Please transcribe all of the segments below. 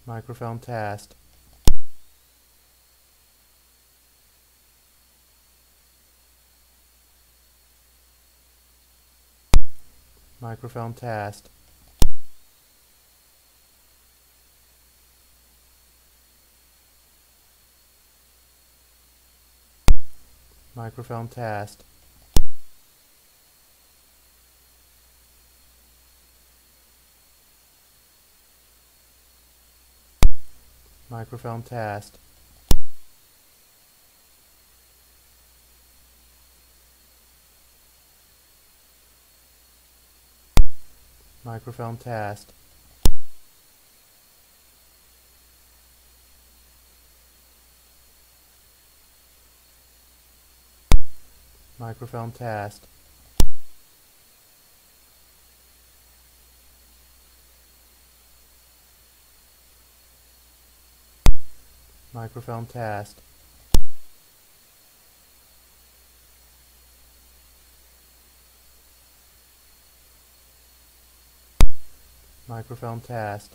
Microphone test. Microphone test. Microphone test. Microphone test. Microphone test. Microphone test. Microphone test. Microphone test.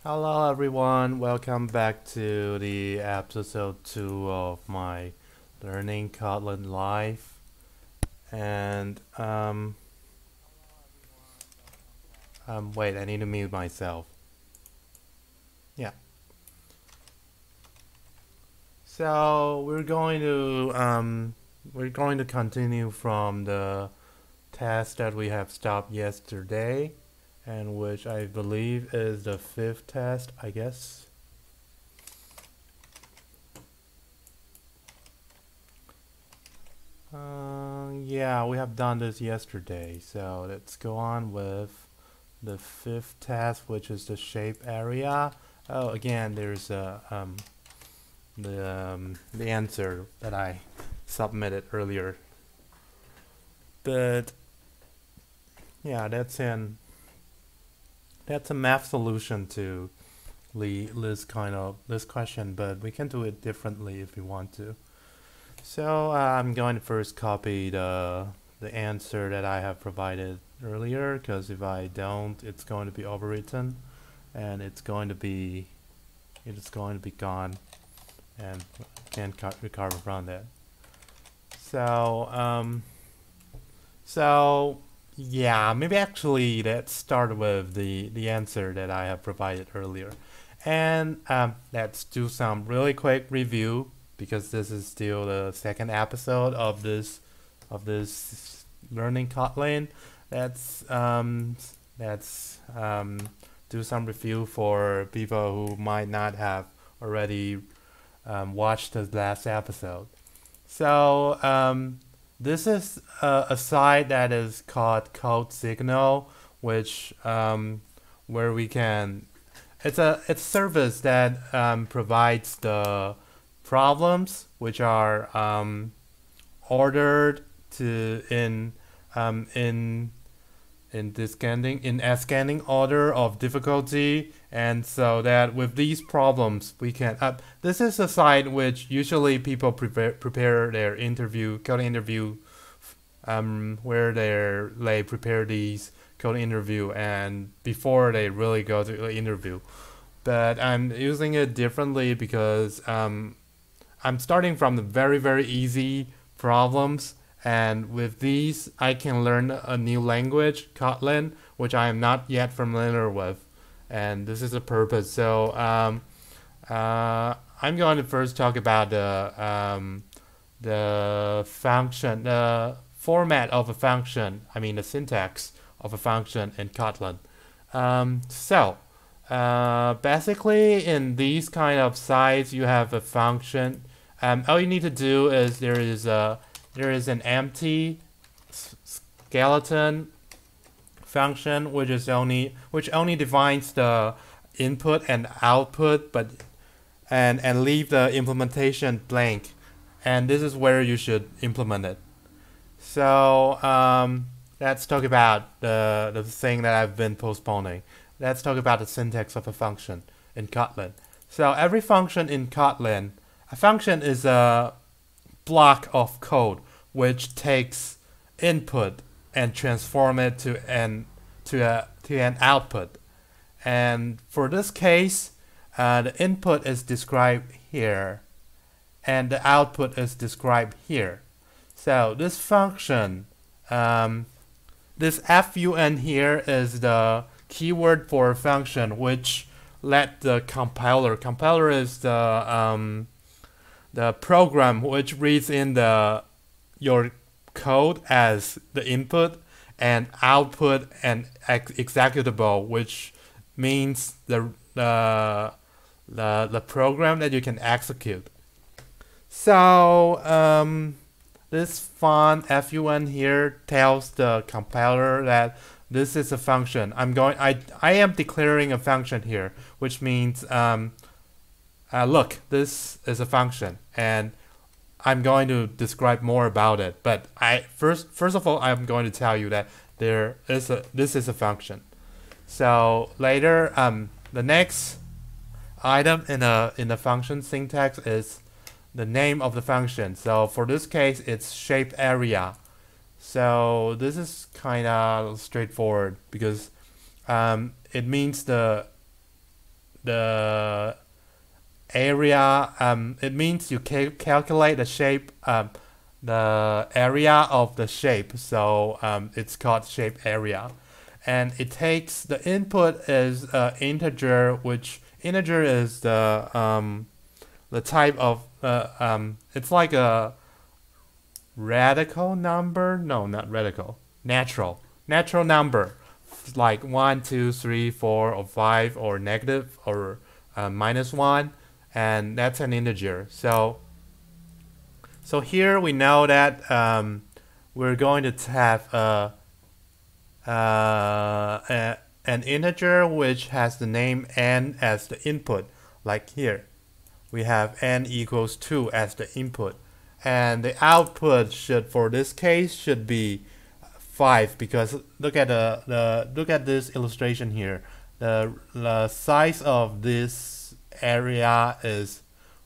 Hello everyone, welcome back to the episode 2 of my Learning Kotlin Live. And wait, I need to mute myself. Yeah. So we're going to continue from the task that we have stopped yesterday, and which I believe is the 5th test, I guess. Yeah, we have done this yesterday, so let's go on with the 5th task, which is the shapeArea. Oh, again, there's the answer that I submitted earlier. But yeah, that's a math solution to this question, but we can do it differently if we want to. So I'm going to first copy the answer that I have provided earlier, because if I don't, it's going to be overwritten and it's going to be gone and can't recover from that. So yeah, maybe actually let's start with the answer that I have provided earlier, and let's do some really quick review, because this is still the 2nd episode of this Learning Kotlin. Let's do some review for people who might not have already watched the last episode. So this is a site that is called CodeSignal, which where we can. It's a service that provides the problems which are ordered in ascending order of difficulty, and so that with these problems we can. This is a site which usually people prepare their code interview, where they prepare these code interview and before they really go to the interview. But I'm using it differently because I'm starting from the very, very easy problems, and with these I can learn a new language, Kotlin, which I am not yet familiar with, and this is the purpose. So I'm going to first talk about the function, the format of a function, the syntax of a function in Kotlin. Basically in these kind of sites you have a function. All you need to do is there is an empty skeleton function which only defines the input and output, and leave the implementation blank. and this is where you should implement it. So let's talk about the thing that I've been postponing. Let's talk about the syntax of a function in Kotlin. So every function in Kotlin, a function is a block of code which takes input and transform it to an output. And for this case, the input is described here, and the output is described here. So this function, this fun here is the keyword for a function which let the compiler is the program which reads in your code as the input and output an executable, which means the program that you can execute. So this fun here tells the compiler that this is a function. I am declaring a function here, which means look, this is a function, and I'm going to describe more about it. But first of all, I'm going to tell you that this is a function. So later, the next item in the function syntax is the name of the function. So for this case, it's shapeArea. So this is kind of straightforward because it means the area. It means you calculate the shape, the area of the shape. So it's called shapeArea, and it takes the input is integer, which integer is the type of it's like a radical number. No, not radical. Natural number, like 1, 2, 3, 4, or 5, or negative, or -1, and that's an integer. So here we know that we're going to have an integer which has the name n as the input, like here. We have n equals 2 as the input, and the output for this case should be 5, because look at this illustration here. The size of this area is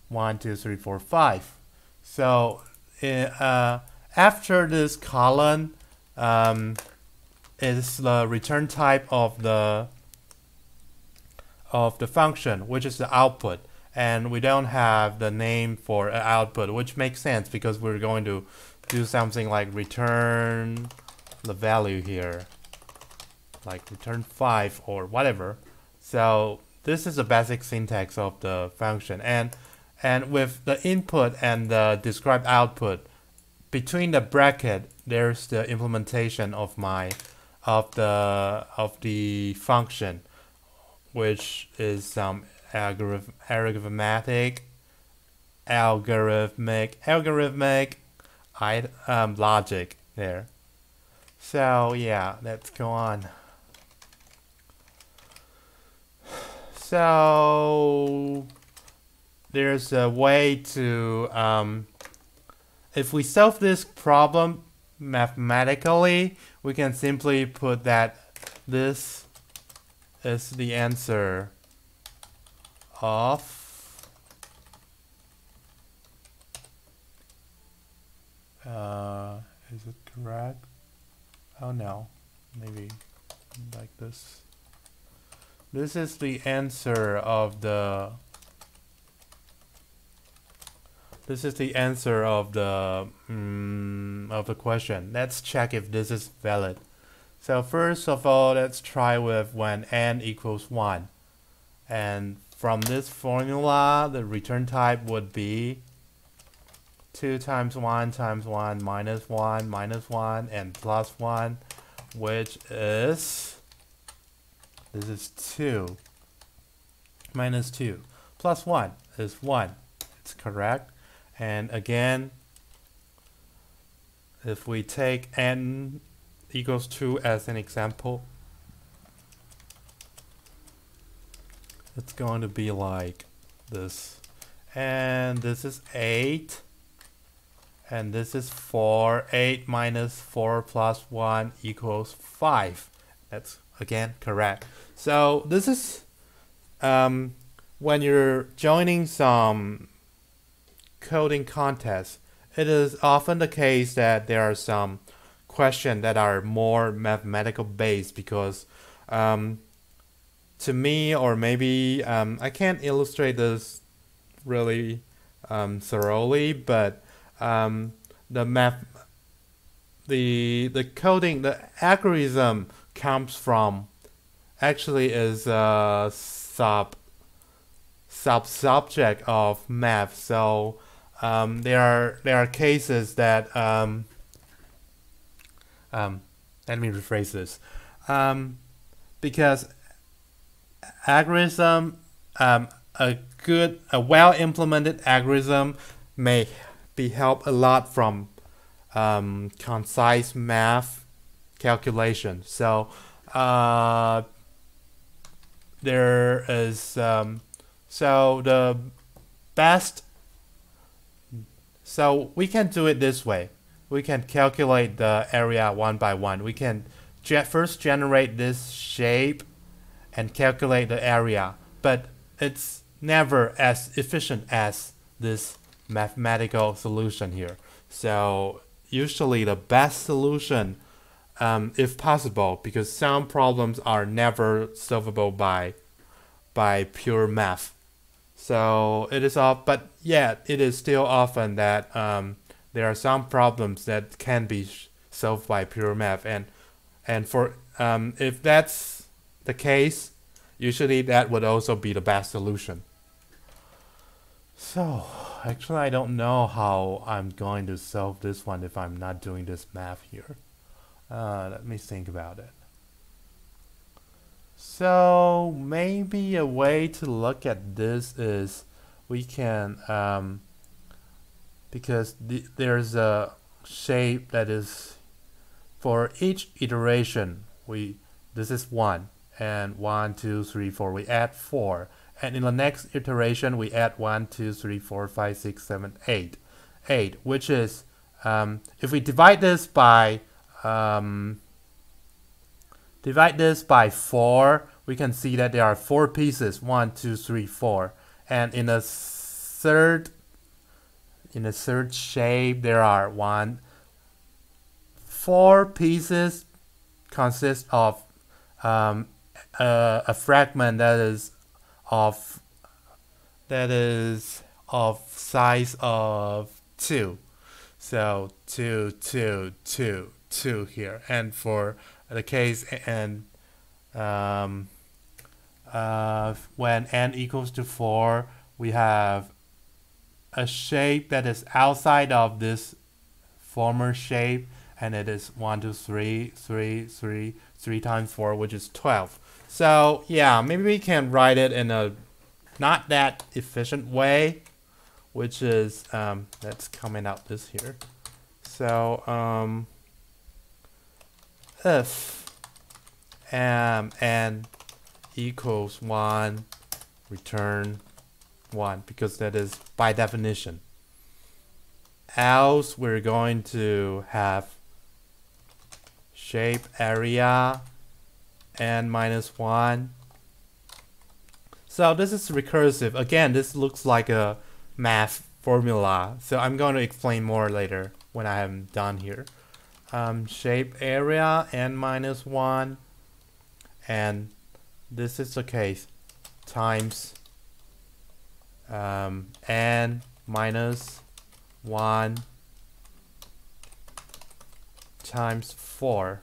1, 2, 3, 4, 5. So after this column is the return type of the function, which is the output. And we don't have the name for output, which makes sense because we're going to do something like return the value here, like return 5 or whatever. So this is the basic syntax of the function, and with the input and the described output, between the bracket there's the implementation of the function, which is some algorithmic logic there. So yeah, let's go on. So there's a way to if we solve this problem mathematically, we can simply put that this is the answer of is it correct? Oh no, maybe like this. This is the answer of the question. Let's check if this is valid. So first of all, let's try with when n equals 1. And from this formula, the return type would be 2 times 1 times 1 minus 1 minus 1 and plus 1, which is, this is 2 minus 2 plus 1 is 1. It's correct. And again, if we take n equals 2 as an example, it's going to be like this. And this is 8. And this is 4. 8 minus 4 plus 1 equals 5. That's again correct. So this is when you're joining some coding contests, it is often the case that there are some questions that are more mathematical based because to me, or maybe I can't illustrate this really thoroughly, but the coding, the algorithm comes from actually is a subject of math. So there are cases that let me rephrase this, because algorithm, a well implemented algorithm may be helped a lot from concise math calculation. So there is so the best, so we can do it this way. We can calculate the area one by one. We can first generate this shape and calculate the area, but it's never as efficient as this mathematical solution here. So usually the best solution, if possible, because some problems are never solvable by pure math. So it is off, but yeah, it is still often that there are some problems that can be solved by pure math, and for if that's the case, usually that would also be the best solution. So actually, I don't know how I'm going to solve this one if I'm not doing this math here. Let me think about it. So maybe a way to look at this is we can, because there's a shape that is for each iteration, this is 1 and 1 2 3 4, we add 4, and in the next iteration we add 1 2 3 4 5 6 7 8, which is if we divide this by 4, we can see that there are 4 pieces, 1 2 3 4, and in a third shape there are 4 pieces consist of a fragment that is of size of 2. So 2 2 2 2 here, and for the case and when n equals to 4, we have a shape that is outside of this former shape, and it is 1 2 3 3 3 3 times 4, which is 12. So yeah, maybe we can write it in a not that efficient way, which is let's comment out this here. So if n equals 1, return 1, because that is by definition. Else we're going to have shapeArea n minus 1. So this is recursive. Again, this looks like a math formula, so I'm going to explain more later when I am done here. ShapeArea n minus 1, and this is the case, times n minus 1 times 4.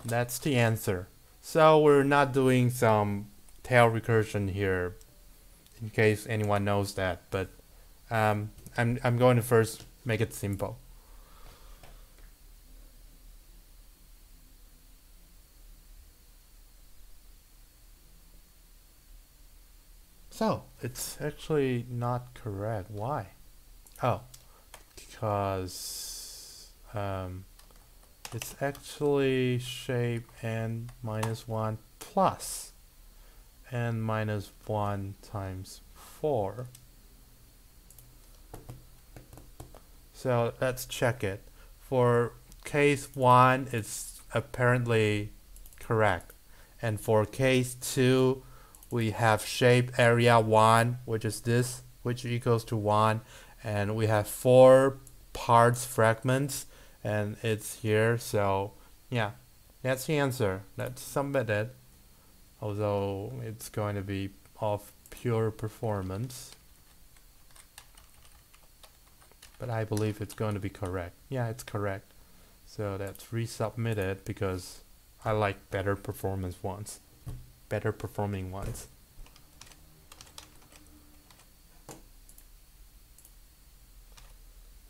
That's the answer. So we're not doing some tail recursion here, in case anyone knows that, but I'm going to first make it simple. So it's actually not correct. Why? Oh, because it's actually shape n minus 1 plus n minus 1 times 4. So let's check it. For case 1, it's apparently correct. And for case 2, we have shapeArea 1, which is this, which equals to 1. And we have 4 parts fragments, and it's here. So yeah, that's the answer. Let's submit it. Although it's going to be of pure performance. But I believe it's going to be correct. Yeah, it's correct. So that's resubmitted because I like better performance ones. Better performing ones.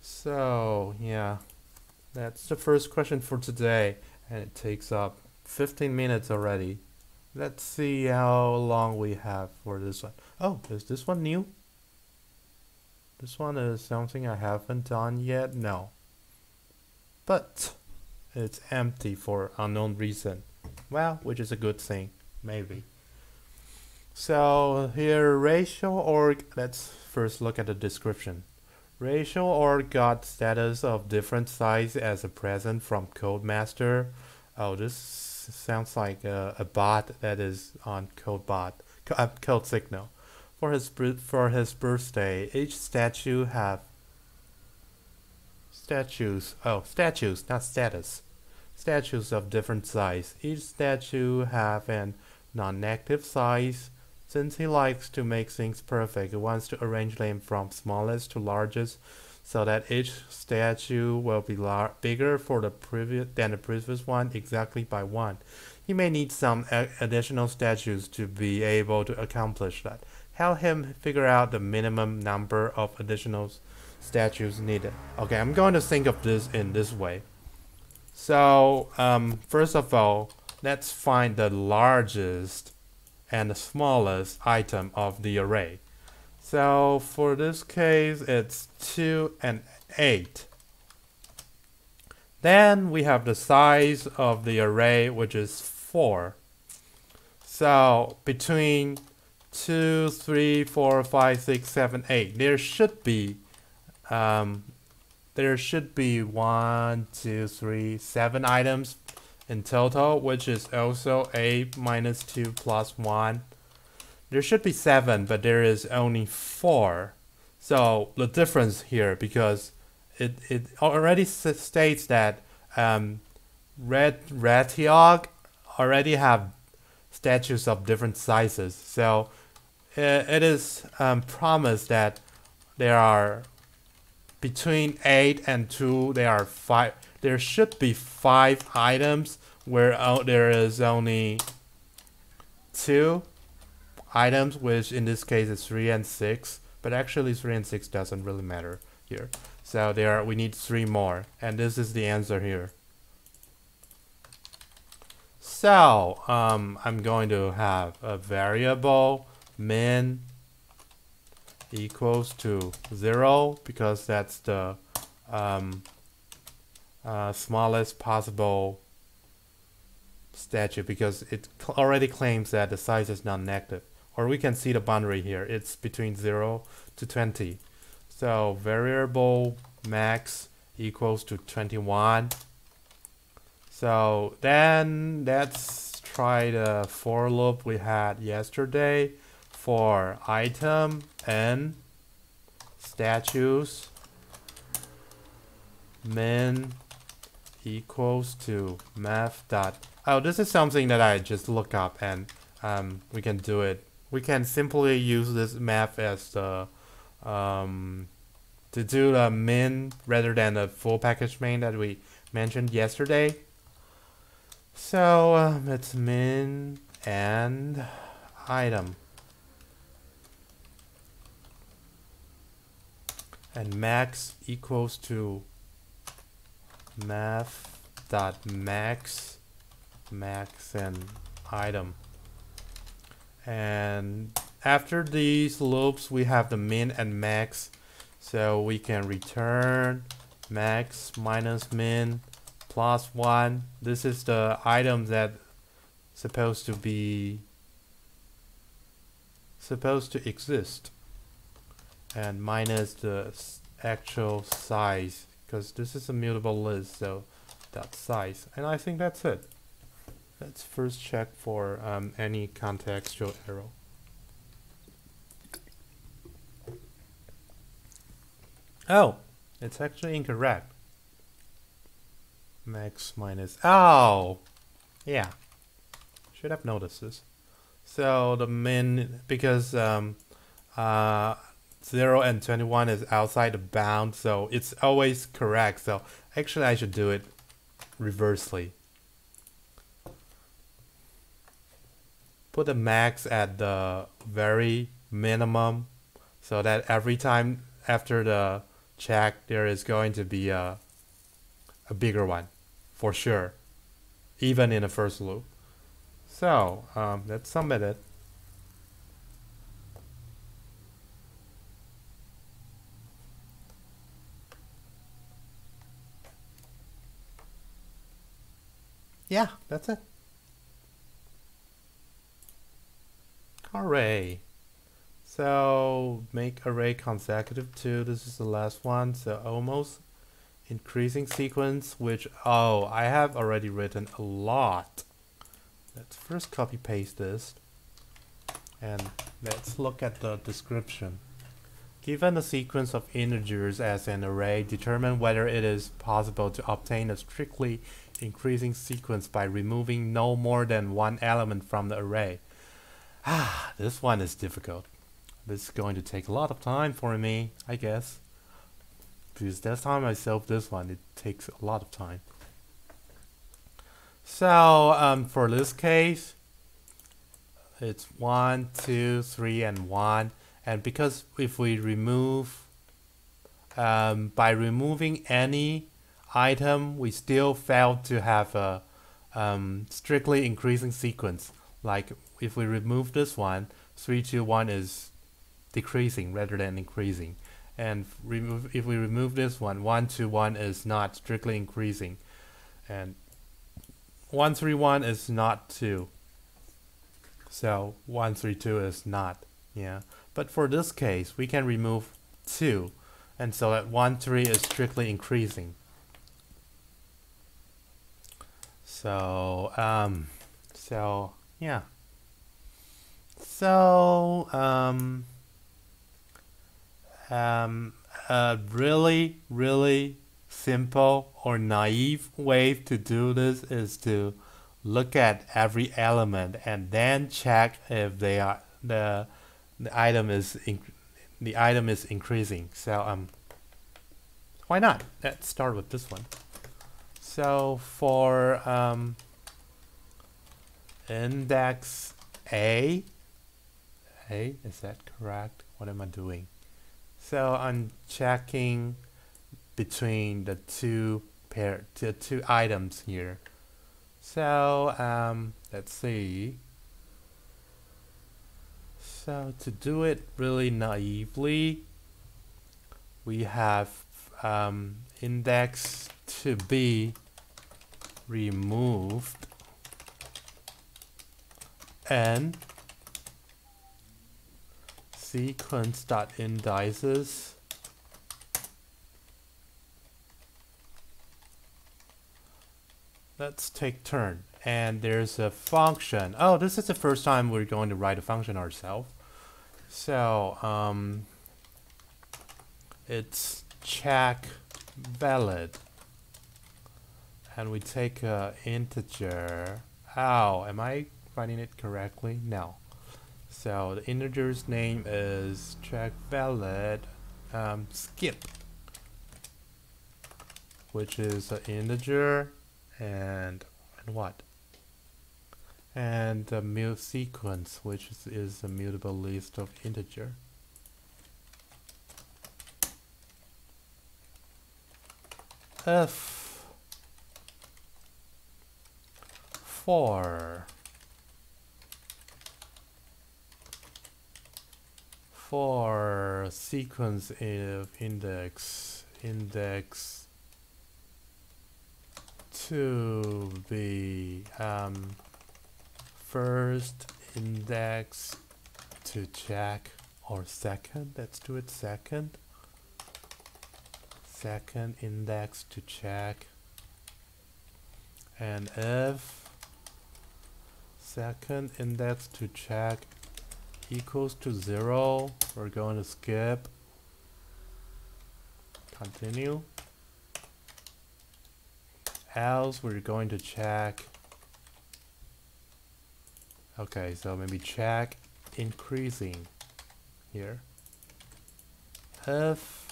So yeah, that's the first question for today, and it takes up 15 minutes already. Let's see how long we have for this one. Oh, is this one new? This one is something I haven't done yet? No. But it's empty for unknown reason. Well, which is a good thing, maybe. So here, ratio org, let's first look at the description. Ratio org got status of different size as a present from Codemaster. Oh, this sounds like a bot that is on CodeSignal. For his birthday, each statue have statues, not status. Statues of different size. Each statue have an non-negative size. Since he likes to make things perfect, he wants to arrange them from smallest to largest so that each statue will be bigger for than the previous one exactly by 1. He may need some additional statues to be able to accomplish that. Help him figure out the minimum number of additional statues needed. Okay, I'm going to think of this in this way. So, first of all, let's find the largest and the smallest item of the array. So, for this case, it's 2 and 8. Then we have the size of the array, which is 4. So, between 2, 3, 4, 5, 6, 7, 8. There should be 1, 2, 3, 7 items in total, which is also 8 minus 2 plus 1. There should be 7, but there is only 4. So the difference here, because it already states that Retiog already have statues of different sizes. So it is promised that there are between 8 and 2, there are 5. There should be 5 items where there is only 2 items, which in this case is 3 and 6. But actually 3 and 6 doesn't really matter here. So we need 3 more, and this is the answer here. So I'm going to have a variable min equals to 0 because that's the smallest possible statue, because it already claims that the size is non-negative. Or we can see the boundary here. It's between 0 to 20. So variable max equals to 21. So then let's try the for loop we had yesterday for item n statues min equals to math dot. Oh, this is something that I just look up, and we can do it. We can simply use this math as the to do the min rather than the full package main that we mentioned yesterday. So it's min and item, and max equals to math.max, max and item. And after these loops we have the min and max, so we can return max minus min plus 1. This is the item that supposed to exist, and minus the actual size, because this is a mutable list, so dot size. And I think that's it. Let's first check for any contextual error. Oh, it's actually incorrect. Max minus, oh, yeah, should have noticed this. So the min, because 0 and 21 is outside the bound, so it's always correct. So actually I should do it reversely. Put the max at the very minimum, so that every time after the check there is going to be a bigger one, for sure, even in the first loop. So let's submit it. Yeah, that's it. Hooray. So make array consecutive to, this is the last one, so almost increasing sequence, which, oh, I have already written a lot. Let's first copy paste this and let's look at the description. Given the sequence of integers as an array, determine whether it is possible to obtain a strictly increasing sequence by removing no more than one element from the array. Ah, this one is difficult. This is going to take a lot of time for me, I guess. Because last time I solved this one, it takes a lot of time. So for this case, it's 1, 2, 3, and 1. And because if we remove, by removing any item, we still fail to have a strictly increasing sequence. Like if we remove this one, 3, 2, 1 is decreasing rather than increasing. And if we remove this one, 1, 2, 1 is not strictly increasing. And 1, 3, 1 is not 2. So 1, 3, 2 is not. Yeah. But for this case, we can remove 2. And so that 1, 3 is strictly increasing. So, yeah. So, a really simple or naive way to do this is to look at every element and then check if they are the item is increasing. So why not? Let's start with this one. So for index A, is that correct? What am I doing? So I'm checking between the two items here. So let's see. So to do it really naively, we have index to be removed and sequence.indices let's take turn. And there's a function. Oh, this is the first time we're going to write a function ourselves. So it's check valid. And we take a integer. Oh, am I writing it correctly? No. So the integer's name is check valid skip, which is an integer and what? And the mute sequence, which is a mutable list of integer. If for sequence of index to be first index to check or second. Let's do it second. second index to check, and if second index to check equals to 0, we're going to skip, continue, else we're going to check. Okay, so maybe check increasing here. If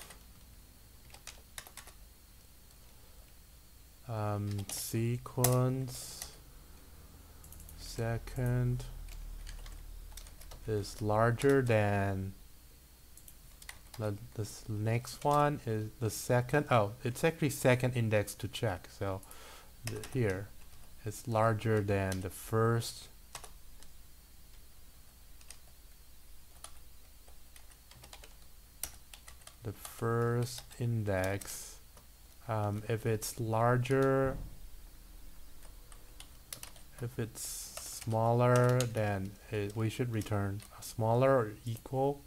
sequence second is larger than this next one is the second. Oh, it's actually second index to check. So here it's larger than the first. The first index. If it's larger, if it's smaller, then we should return smaller or equal.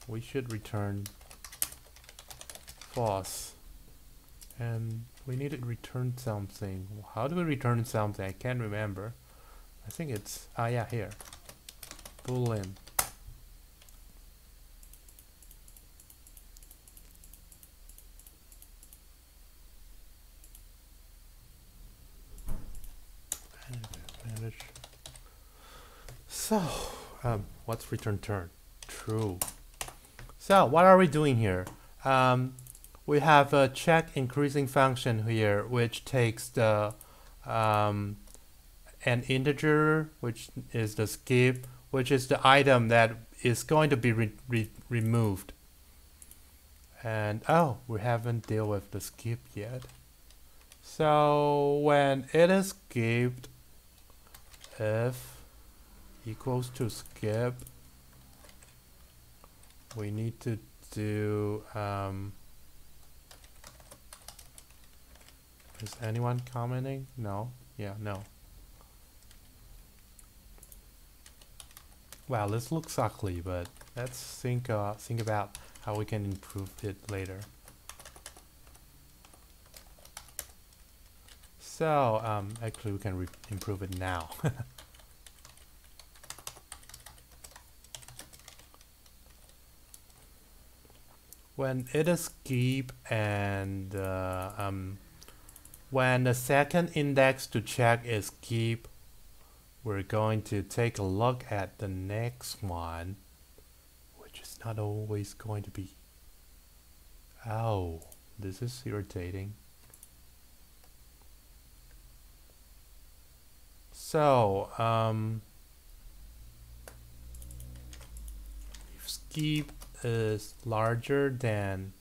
We should return false. And we need to return something. How do we return something? I can't remember. I think it's, yeah, here. Boolean. So, what's return turn? True. So, what are we doing here? We have a check increasing function here, which takes the an integer, which is the skip, which is the item that is going to be removed. And oh, we haven't dealt with the skip yet. So when it is skipped, if equals to skip, we need to do is anyone commenting? No? Yeah, no. Well, this looks ugly, but let's think about how we can improve it later. So actually we can improve it now. When it is skip and when the second index to check is skip, we're going to take a look at the next one, which is not always going to be. Oh, this is irritating. So, if skip is larger than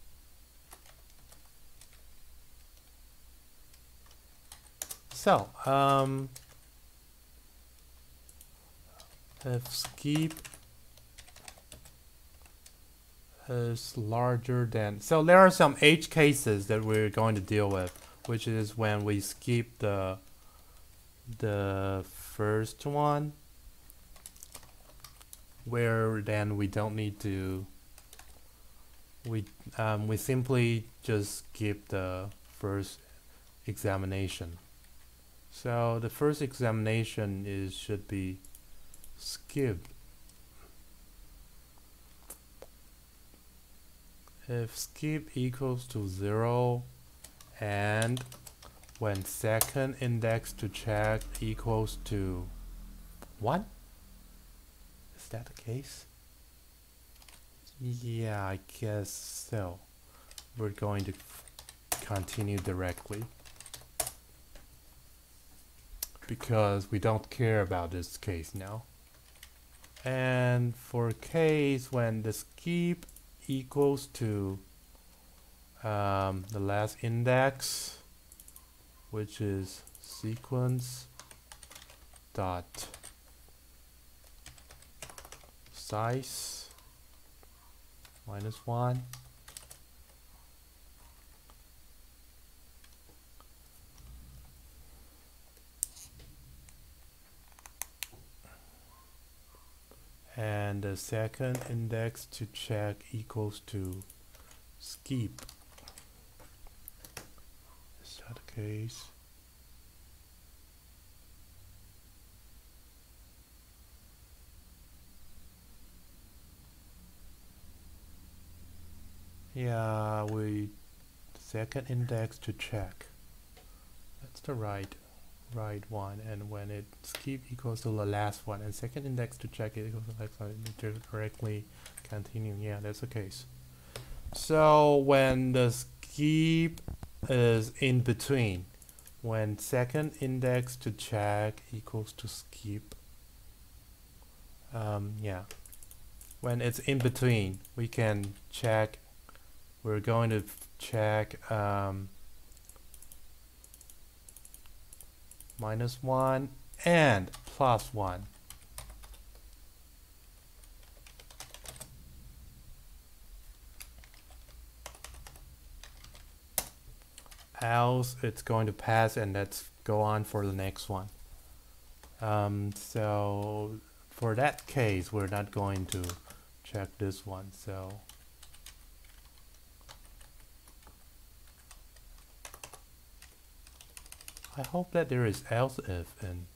if skip is larger than, so there are some edge cases that we're going to deal with, which is when we skip the first one, where then we don't need to, we simply just skip the first examination. So the first examination should be skipped. If skip equals to 0 and when second index to check equals to 1? Is that the case? Yeah, I guess so. We're going to continue directly, because we don't care about this case now. And for case when the skip equals to the last index, which is sequence dot size -1, and the second index to check equals to skip. case. Yeah, we second index to check. That's the right one, and when it skip equals to the last one, and second index to check it equals to the next one, it correctly continue. Yeah, that's the case. So when the skip is in between, when second index to check equals to skip, yeah, when it's in between, we can check. We're going to check -1 and +1. Else it's going to pass, and let's go on for the next one. So for that case, we're not going to check this one. So I hope that there is else if in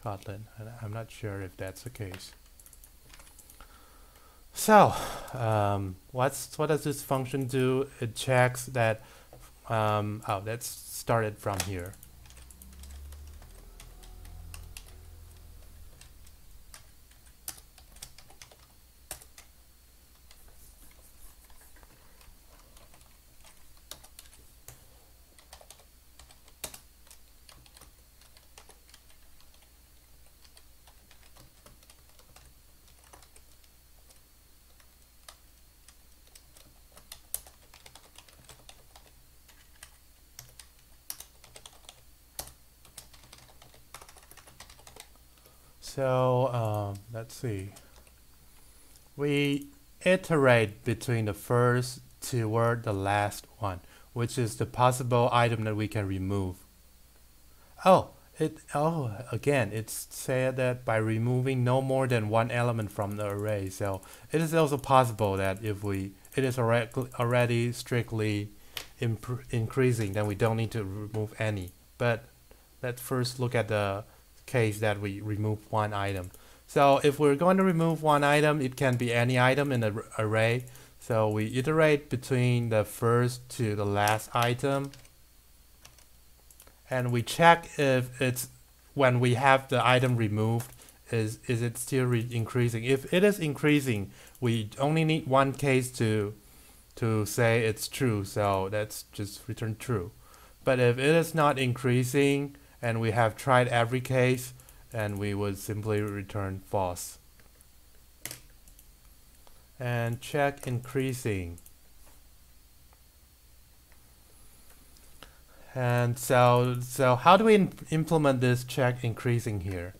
Kotlin, and I'm not sure if that's the case. So what does this function do? It checks that let's start it from here. So let's see. We iterate between the first toward the last one, which is the possible item that we can remove. Again, it's said that by removing no more than one element from the array. So it is also possible that if it is already strictly increasing, then we don't need to remove any. But let's first look at the case that we remove one item. So if we're going to remove one item, it can be any item in the array. So we iterate between the first to the last item, and we check if it's, when we have the item removed, is it still increasing. If it is increasing, we only need one case to say it's true, so that's just return true. But if it is not increasing, and we have tried every case, and we would simply return false. And check increasing. And so how do we implement this check increasing here?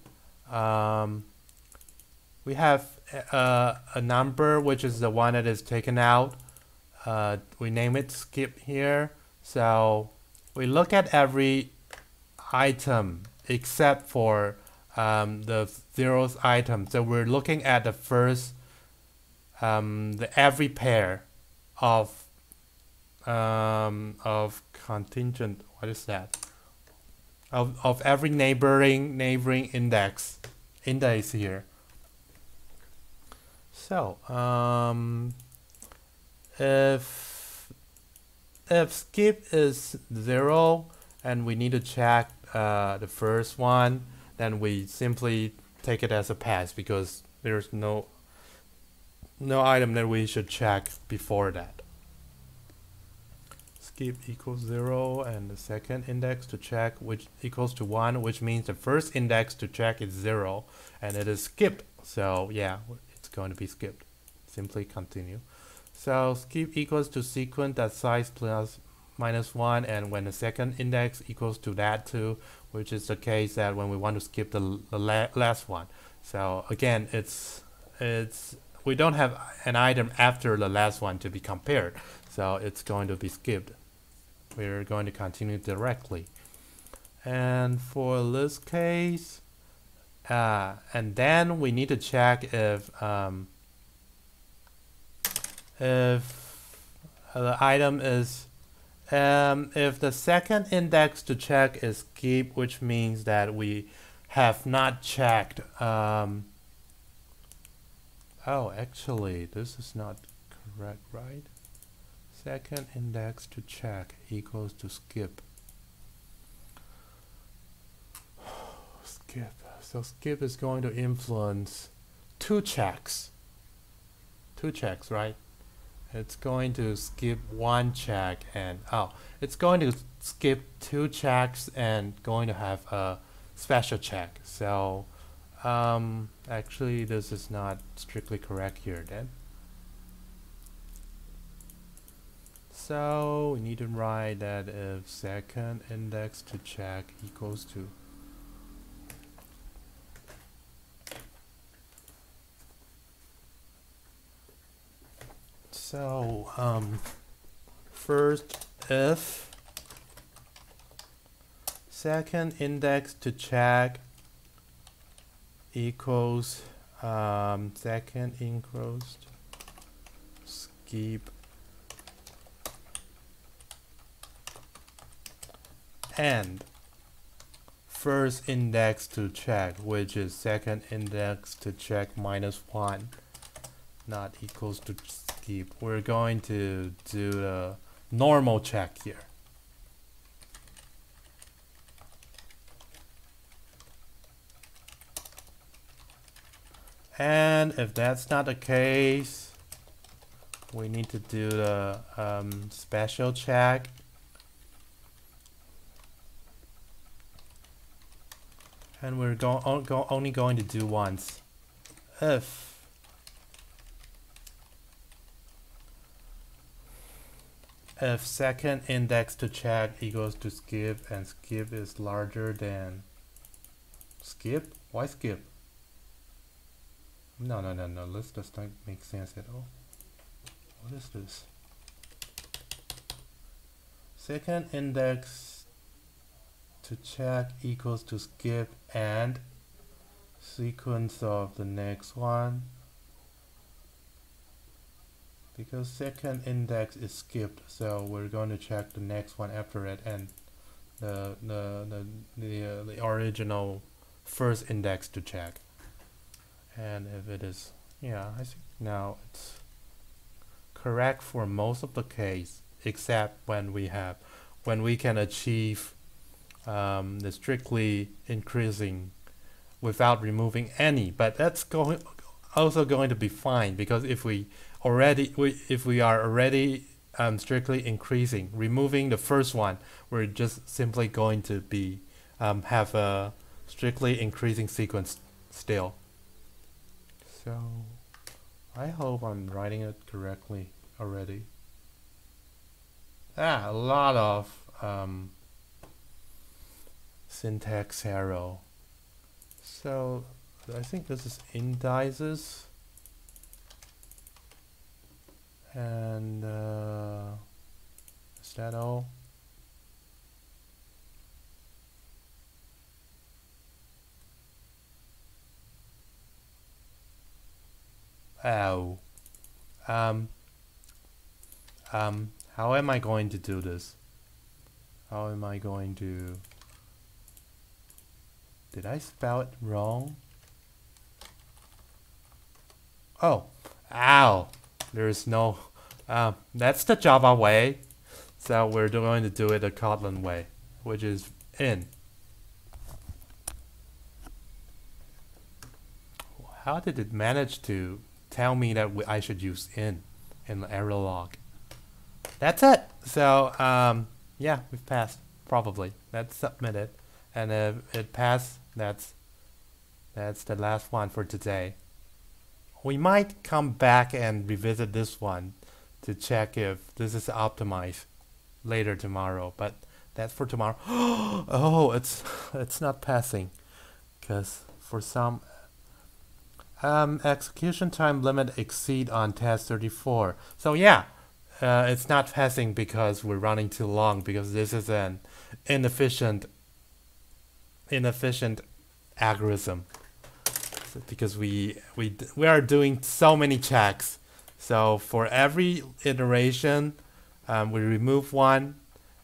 We have a number, which is the one that is taken out. We name it skip here. So we look at every item except for the zeroth item. So we're looking at the first, the every pair of contingent. What is that? Of every neighboring index here. So if skip is 0 and we need to check the first one, then we simply take it as a pass, because there's no item that we should check before that. Skip equals 0, and the second index to check, which equals to 1, which means the first index to check is 0, and it is skipped. So yeah, it's going to be skipped. Simply continue. So skip equals to sequence.size plus -1, and when the second index equals to that too, which is the case that when we want to skip the last one. So again, we don't have an item after the last one to be compared, so it's going to be skipped. We're going to continue directly. And for this case, and then we need to check if the item is If the second index to check is skip, which means that we have not checked. Oh, actually, this is not correct, right? Second index to check equals to skip. Skip. So skip is going to influence two checks. Two checks, right? It's going to skip one check and it's going to skip two checks and going to have a special check. So actually this is not strictly correct here then. So we need to write that if second index to check equals to first if second index to check equals second enclosed skip and first index to check, which is second index to check minus 1, not equals to skip. We're going to do the normal check here. And if that's not the case, we need to do the special check. And we're only going to do once. If second index to check equals to skip and skip is larger than skip? Why skip? No. This does not make sense at all. What is this? Second index to check equals to skip and sequence of the next one, because second index is skipped, so we're going to check the next one after it and the original first index to check. And if it is, yeah, I think now it's correct for most of the case, except when we can achieve the strictly increasing without removing any, but that's also going to be fine, because if we are already strictly increasing, removing the first one, we're just simply going to be have a strictly increasing sequence still. So I hope I'm writing it correctly already. A lot of syntax error. So I think this is indices, and is that all? Oh, how am I going to do this? How am I going to? Did I spell it wrong? Oh, ow! There's no. That's the Java way, so we're going to do it the Kotlin way, which is in. How did it manage to tell me that I should use in the error log? That's it. So yeah, we've passed probably. Let's submit it, and if it passed, that's the last one for today. We might come back and revisit this one to check if this is optimized later tomorrow, but that's for tomorrow. Oh, it's not passing, because for some execution time limit exceed on test 34. So yeah, it's not passing because we're running too long, because this is an inefficient algorithm. So because we are doing so many checks. So for every iteration, we remove one,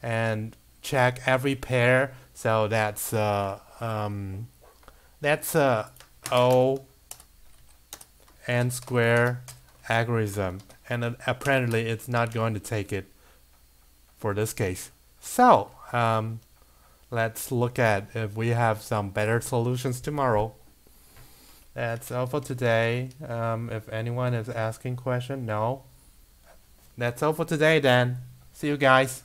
and check every pair. So that's O n square algorithm, and apparently it's not going to take it for this case. So let's look at if we have some better solutions tomorrow. That's all for today. If anyone is asking question, no. That's all for today then. See you guys.